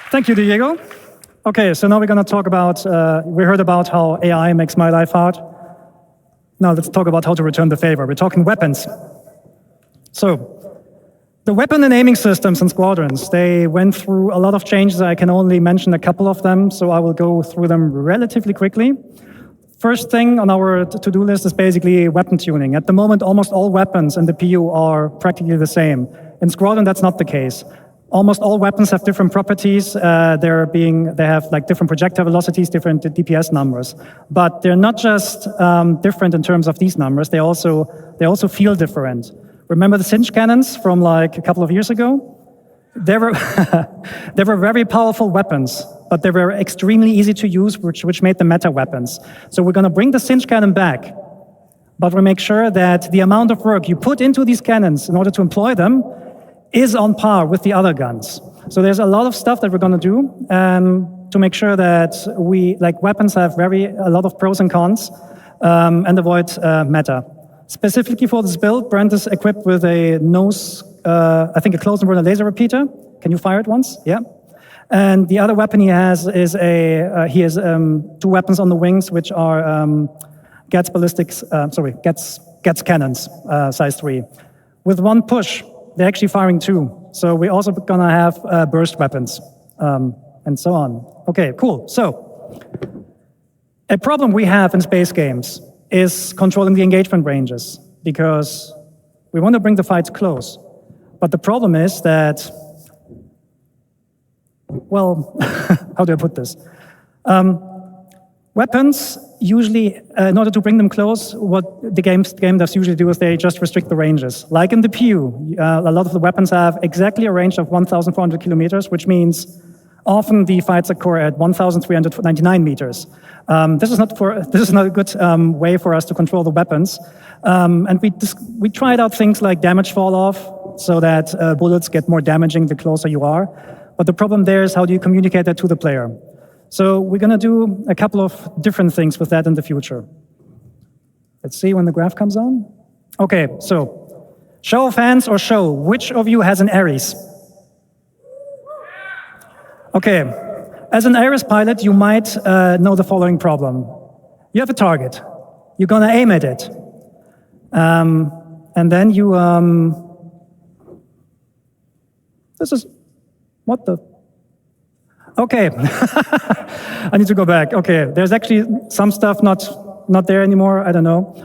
Thank you, Diego. Okay, so now we're going to talk about, we heard about how AI makes my life hard. Now let's talk about how to return the favor. We're talking weapons. So, the weapon and aiming systems and squadrons, they went through a lot of changes. I can only mention a couple of them, so I will go through them relatively quickly. First thing on our to-do list is basically weapon tuning. At the moment, almost all weapons in the PU are practically the same. In Squadron, that's not the case. Almost all weapons have different properties. They have like different projectile velocities, different DPS numbers. But they're not just different in terms of these numbers. They also feel different. Remember the cinch cannons from like a couple of years ago? They were they were very powerful weapons, but they were extremely easy to use, which made them meta weapons. So we're going to bring the cinch cannon back, but we make sure that the amount of work you put into these cannons in order to employ them is on par with the other guns. So there's a lot of stuff that we're going to do to make sure that weapons have a lot of pros and cons and avoid meta. Specifically for this build, Brent is equipped with a I think a close and burner laser repeater. Can you fire it once? Yeah. And the other weapon he has is two weapons on the wings, which are Gets cannons, size 3. With one push, they're actually firing 2. So we're also gonna have burst weapons, and so on. Okay, cool. So, a problem we have in space games is controlling the engagement ranges, because we want to bring the fights close. But the problem is that, well, how do I put this? Weapons usually, in order to bring them close, what the game devs usually do is they just restrict the ranges. Like in the PU, a lot of the weapons have exactly a range of 1,400 kilometers, which means often the fights occur at 1,399 meters. This is not a good way for us to control the weapons. And we tried out things like damage fall off, so that bullets get more damaging the closer you are. But the problem there is, how do you communicate that to the player? So we're going to do a couple of different things with that in the future. Let's see when the graph comes on. Okay, so show of hands or show, which of you has an Ares? Okay, as an Ares pilot, you might know the following problem. You have a target. You're going to aim at it. And then you... what the... Okay, I need to go back. Okay, there's actually some stuff not there anymore, I don't know.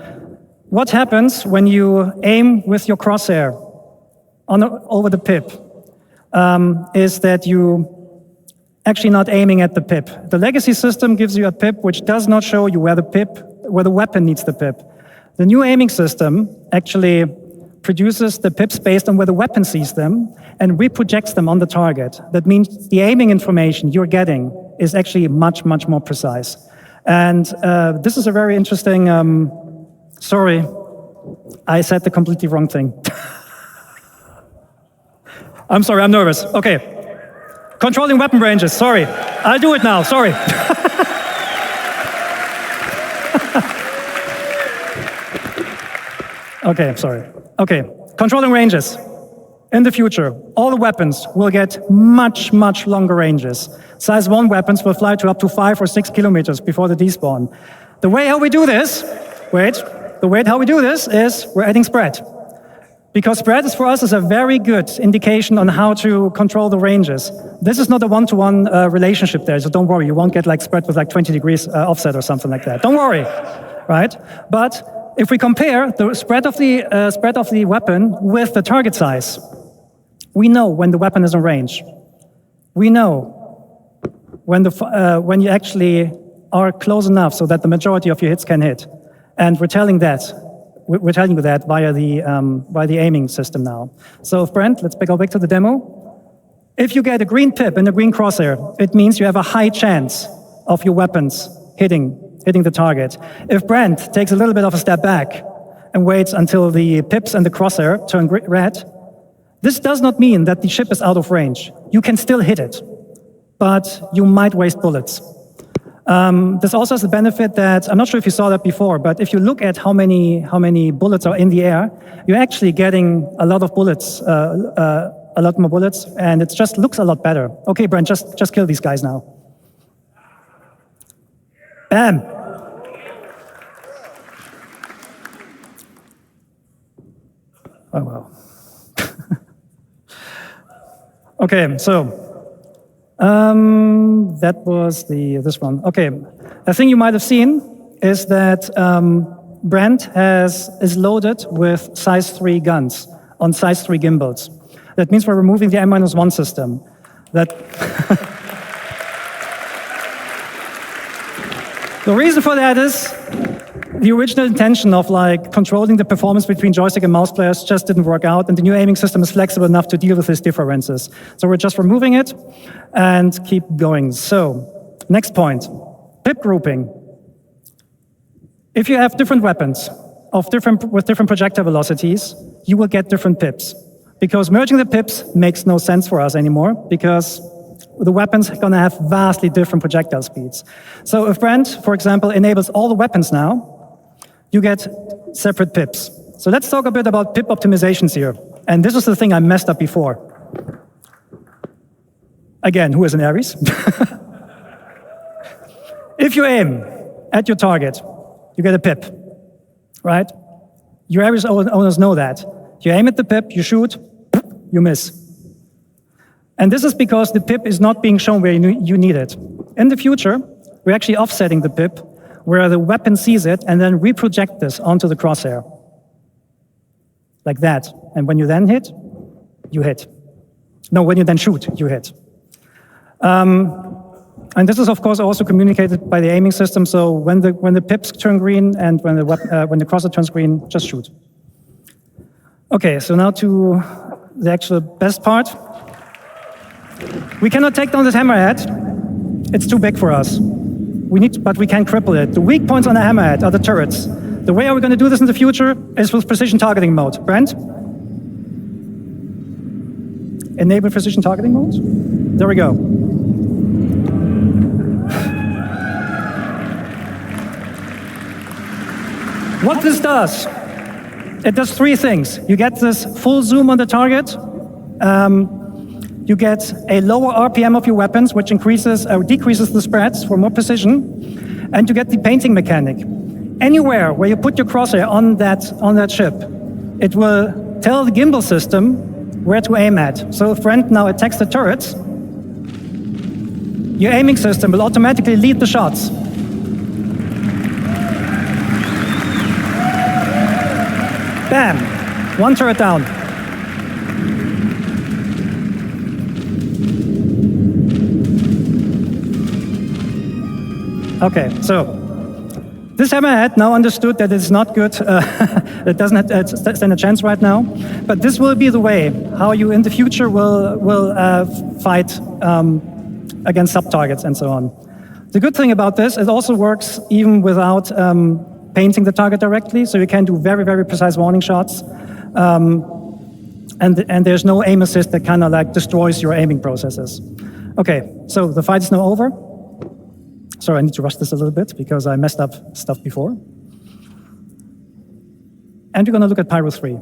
What happens when you aim with your crosshair over the pip is that you actually not aiming at the pip. The legacy system gives you a pip which does not show you where the weapon needs the pip. The new aiming system actually produces the pips based on where the weapon sees them and reprojects them on the target. That means the aiming information you're getting is actually much, much more precise. And this is a very interesting, sorry, I said the completely wrong thing. I'm sorry, I'm nervous. Okay. Controlling weapon ranges, sorry. I'll do it now, sorry. Okay, I'm sorry. Okay, controlling ranges. In the future, all the weapons will get much, much longer ranges. Size 1 weapons will fly to up to 5 or 6 kilometers before the despawn. The way how we do this, is we're adding spread. Because spread is for us is a very good indication on how to control the ranges. This is not a one-to-one relationship there, so don't worry, you won't get like spread with like 20 degrees offset or something like that. Don't worry, right? But if we compare the spread of the weapon with the target size, we know when the weapon is in range. We know when you actually are close enough so that the majority of your hits can hit, and we're telling you that via the aiming system now. So, Brent, let's go back to the demo. If you get a green pip and a green crosshair, it means you have a high chance of your weapons hitting the target. If Brent takes a little bit of a step back and waits until the pips and the crosshair turn red, this does not mean that the ship is out of range. You can still hit it, but you might waste bullets. This also has the benefit that, I'm not sure if you saw that before, but if you look at how many bullets are in the air, you're actually getting a lot of bullets a lot more bullets, and it just looks a lot better. Okay, Brent, just kill these guys now. Bam! Oh, well. Okay, so that was this one. Okay, a thing you might have seen is that Brent is loaded with size 3 guns on size 3 gimbals. That means we're removing the N-1 system. The reason for that is the original intention of controlling the performance between joystick and mouse players just didn't work out, and the new aiming system is flexible enough to deal with these differences. So we're just removing it and keep going. So, next point, pip grouping. If you have different weapons with different projectile velocities, you will get different pips. Because merging the pips makes no sense for us anymore, because the weapons are going to have vastly different projectile speeds. So if Brent, for example, enables all the weapons now, you get separate pips. So let's talk a bit about pip optimizations here. And this is the thing I messed up before. Again, who is an Aries? If you aim at your target, you get a pip, right? Your Aries owners know that. You aim at the pip, you shoot, you miss. And this is because the pip is not being shown where you need it. In the future, we're actually offsetting the pip where the weapon sees it and then reproject this onto the crosshair. Like that. And when you then hit, you hit. No, when you then shoot, you hit. And this is, of course, also communicated by the aiming system. So when the pips turn green and when the crosshair turns green, just shoot. Okay, so now to the actual best part. We cannot take down this hammerhead. It's too big for us. But we can cripple it. The weak points on the hammerhead are the turrets. The way are we going to do this in the future is with precision targeting mode. Brent? Enable precision targeting mode. There we go. What this does, it does 3 things. You get this full zoom on the target. You get a lower RPM of your weapons, which increases or decreases the spreads for more precision, and you get the painting mechanic. Anywhere where you put your crosshair on that ship, it will tell the gimbal system where to aim at. So if Brent now attacks the turrets, your aiming system will automatically lead the shots. Bam! 1 turret down. Okay, so this hammerhead now understood that it's not good, it doesn't stand a chance right now, but this will be the way how you in the future will fight against sub-targets and so on. The good thing about this, it also works even without painting the target directly, so you can do very, very precise warning shots, and there's no aim assist that kind of destroys your aiming processes. Okay, so the fight is now over. Sorry, I need to rush this a little bit because I messed up stuff before. And we're going to look at Pyro 3.